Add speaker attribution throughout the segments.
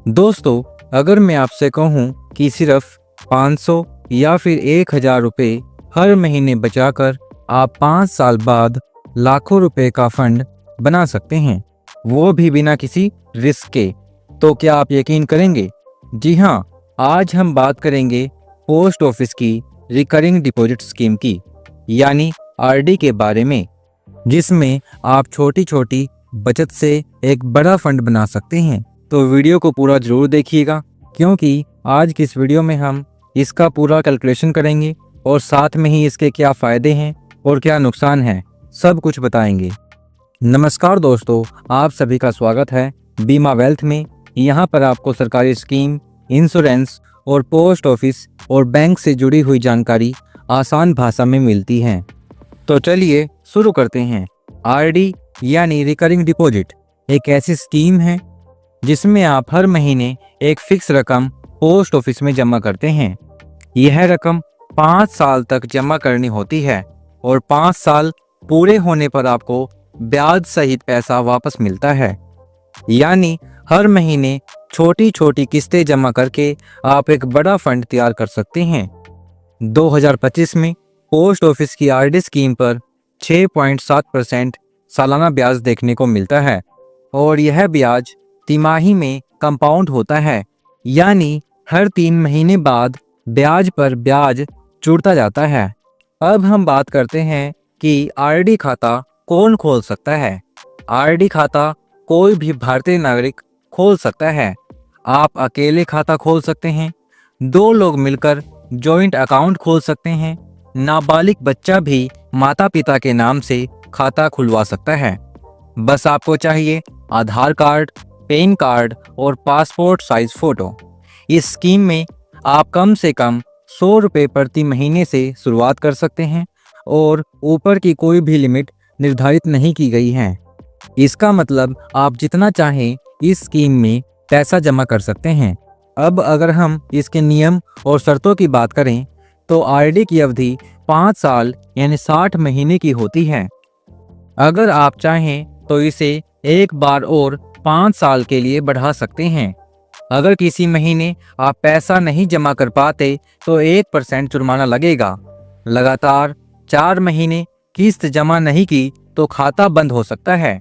Speaker 1: दोस्तों, अगर मैं आपसे कहूं कि सिर्फ 500 या फिर 1000 रुपये हर महीने बचाकर आप 5 साल बाद लाखों रुपए का फंड बना सकते हैं, वो भी बिना किसी रिस्क के, तो क्या आप यकीन करेंगे? जी हाँ, आज हम बात करेंगे पोस्ट ऑफिस की रिकरिंग डिपॉजिट स्कीम की, यानी आरडी के बारे में, जिसमें आप छोटी छोटी बचत से एक बड़ा फंड बना सकते हैं। तो वीडियो को पूरा जरूर देखिएगा, क्योंकि आज की इस वीडियो में हम इसका पूरा कैलकुलेशन करेंगे और साथ में ही इसके क्या फ़ायदे हैं और क्या नुकसान हैं, सब कुछ बताएंगे। नमस्कार दोस्तों, आप सभी का स्वागत है बीमा वेल्थ में। यहाँ पर आपको सरकारी स्कीम, इंश्योरेंस और पोस्ट ऑफिस और बैंक से जुड़ी हुई जानकारी आसान भाषा में मिलती है। तो चलिए शुरू करते हैं। आरडी यानी रिकरिंग डिपॉजिट एक ऐसी स्कीम है जिसमें आप हर महीने एक फिक्स रकम पोस्ट ऑफिस में जमा करते हैं। यह रकम 5 साल तक जमा करनी होती है और 5 साल पूरे होने पर आपको ब्याज सहित पैसा वापस मिलता है। यानी हर महीने छोटी छोटी किस्तें जमा करके आप एक बड़ा फंड तैयार कर सकते हैं। 2025 में पोस्ट ऑफिस की आरडी स्कीम पर 6.7% सालाना ब्याज देखने को मिलता है और यह ब्याज तिमाही में कंपाउंड होता है, यानी हर 3 महीने बाद ब्याज पर ब्याज जुड़ता जाता है। अब हम बात करते हैं कि आरडी खाता कौन खोल सकता है। आरडी खाता कोई भी भारतीय नागरिक खोल सकता है। आप अकेले खाता खोल सकते हैं, 2 लोग मिलकर जॉइंट अकाउंट खोल सकते हैं, नाबालिग बच्चा भी माता पिता के नाम से खाता खुलवा सकता है। बस आपको चाहिए आधार कार्ड, पैन कार्ड और पासपोर्ट साइज फोटो। इस स्कीम में आप कम से कम 100 रुपये प्रति महीने से शुरुआत कर सकते हैं और ऊपर की कोई भी लिमिट निर्धारित नहीं की गई है। इसका मतलब आप जितना चाहें इस स्कीम में पैसा जमा कर सकते हैं। अब अगर हम इसके नियम और शर्तों की बात करें तो आरडी की अवधि 5 साल यानी 60 महीने की होती है। अगर आप चाहें तो इसे एक बार और 5 साल के लिए बढ़ा सकते हैं। अगर किसी महीने आप पैसा नहीं जमा कर पाते तो 1% जुर्माना लगेगा। लगातार 4 महीने किस्त जमा नहीं की तो खाता बंद हो सकता है।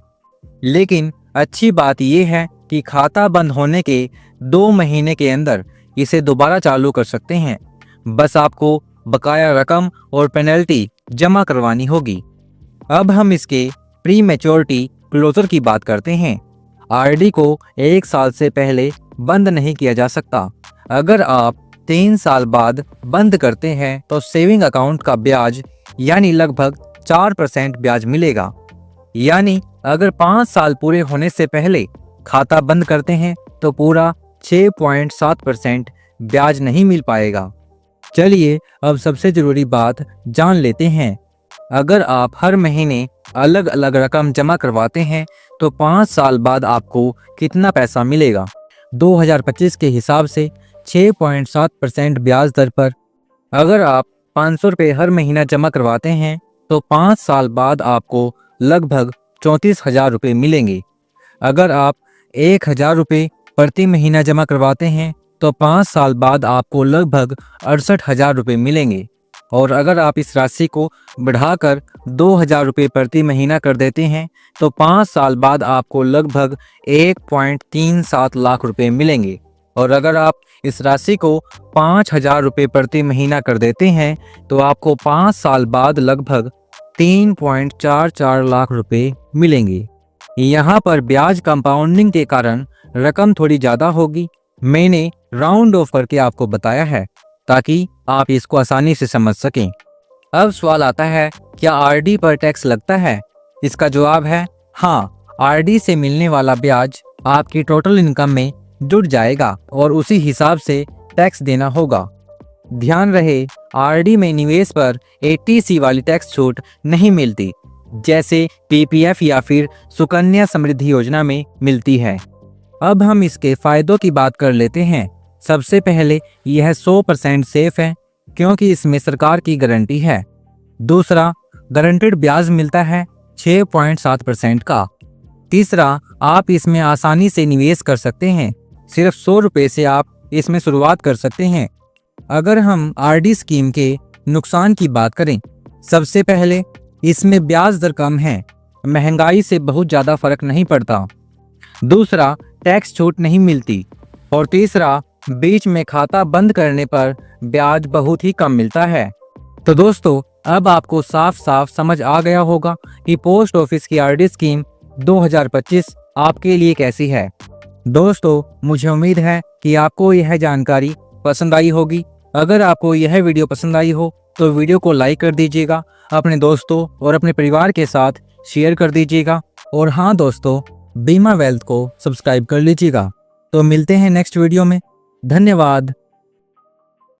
Speaker 1: लेकिन अच्छी बात यह है कि खाता बंद होने के 2 महीने के अंदर इसे दोबारा चालू कर सकते हैं। बस आपको बकाया रकम और पेनल्टी जमा करवानी होगी। अब हम इसके प्री मैच्योरिटी क्लोजर की बात करते हैं। आरडी को 1 साल से पहले बंद नहीं किया जा सकता। अगर आप 3 साल बाद बंद करते हैं तो सेविंग अकाउंट का ब्याज यानी लगभग 4% ब्याज मिलेगा। यानी अगर 5 साल पूरे होने से पहले खाता बंद करते हैं तो पूरा 6.7% ब्याज नहीं मिल पाएगा। चलिए अब सबसे ज़रूरी बात जान लेते हैं। अगर आप हर महीने अलग अलग रकम जमा करवाते हैं तो 5 साल बाद आपको कितना पैसा मिलेगा? 2025 के हिसाब से 6.7% ब्याज दर पर अगर आप 500 रुपये हर महीना जमा करवाते हैं तो 5 साल बाद आपको लगभग 34,000 रुपये मिलेंगे। अगर आप 1,000 रुपये प्रति महीना जमा करवाते हैं तो 5 साल बाद आपको लगभग 68,000 रुपये मिलेंगे। और अगर आप इस राशि को बढ़ाकर 2,000 रुपये प्रति महीना कर देते हैं तो 5 साल बाद आपको लगभग 1.37 लाख रुपये मिलेंगे। और अगर आप इस राशि को 5,000 रुपये प्रति महीना कर देते हैं तो आपको 5 साल बाद लगभग 3.44 लाख रुपये मिलेंगे। यहाँ पर ब्याज कंपाउंडिंग के कारण रकम थोड़ी ज़्यादा होगी। मैंने राउंड ऑफ करके आपको बताया है ताकि आप इसको आसानी से समझ सकें। अब सवाल आता है, क्या आरडी पर टैक्स लगता है? इसका जवाब है हाँ। आरडी से मिलने वाला ब्याज आपकी टोटल इनकम में जुड़ जाएगा और उसी हिसाब से टैक्स देना होगा। ध्यान रहे, आरडी में निवेश पर 80C वाली टैक्स छूट नहीं मिलती, जैसे पीपीएफ या फिर सुकन्या समृद्धि योजना में मिलती है। अब हम इसके फायदों की बात कर लेते हैं। सबसे पहले यह 100% सेफ है क्योंकि इसमें सरकार की गारंटी है। दूसरा, गारंटेड ब्याज मिलता है 6.7% का। तीसरा, आप इसमें आसानी से निवेश कर सकते हैं सिर्फ 100 रुपये से आप इसमें शुरुआत कर सकते हैं। अगर हम आरडी स्कीम के नुकसान की बात करें, सबसे पहले इसमें ब्याज दर कम है, महंगाई से बहुत ज़्यादा फर्क नहीं पड़ता। दूसरा, टैक्स छूट नहीं मिलती। और तीसरा, बीच में खाता बंद करने पर ब्याज बहुत ही कम मिलता है। तो दोस्तों, अब आपको साफ साफ समझ आ गया होगा कि पोस्ट ऑफिस की आरडी स्कीम 2025 आपके लिए कैसी है। दोस्तों, मुझे उम्मीद है कि आपको यह जानकारी पसंद आई होगी। अगर आपको यह वीडियो पसंद आई हो तो वीडियो को लाइक कर दीजिएगा, अपने दोस्तों और अपने परिवार के साथ शेयर कर दीजिएगा। और हाँ दोस्तों, बीमा वेल्थ को सब्सक्राइब कर लीजिएगा। तो मिलते हैं नेक्स्ट वीडियो में। धन्यवाद।